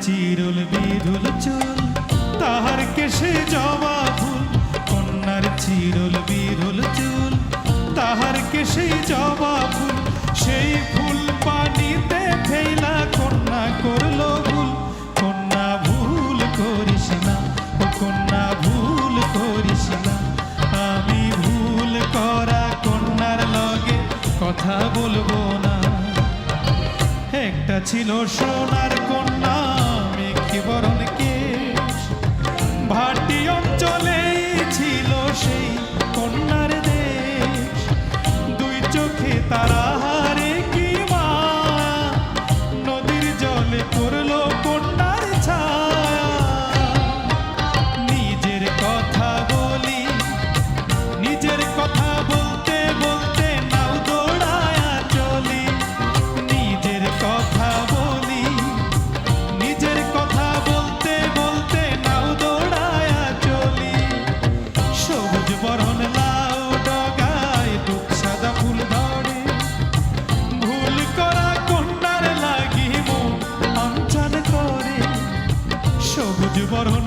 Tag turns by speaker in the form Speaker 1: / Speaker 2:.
Speaker 1: চিরুল বিরুল চুল তাহার কেশে জবা ফুল, কন্যার চিরুল বিরুল চুল তাহার কেশে জবা ফুল, সেই ফুল পানিতে ফেলা কন্যা করলো ভুল। কন্যা ভুল করিস না, ও কন্যা ভুল করিস না, আমি ভুল করা কন্যার লগে কথা বলবো না। একটা ছিল সোনার কন্যা মেঘে বরণ কেশ, ভাটি অঞ্চলে ছিল সেই কন্যার দেশ। দুই চোখে তারা হারে কি মা, নদীর জলে পড়লো কন্যার ছায়া। নিজের কথা বলি, নিজের কথা বলতে বলতে নাও দৌড়ায়া চলি। নিজের কথা বলি, নিজের কথা বলতে বলতে নাও দৌড়ায়া চলি। সবুজ বরণ লাউ ডগায় দুঃখ সাদা ফুল ধরে, ভুল করা কন্যার লাগি মন অঞ্চল করে। সবুজ বরণ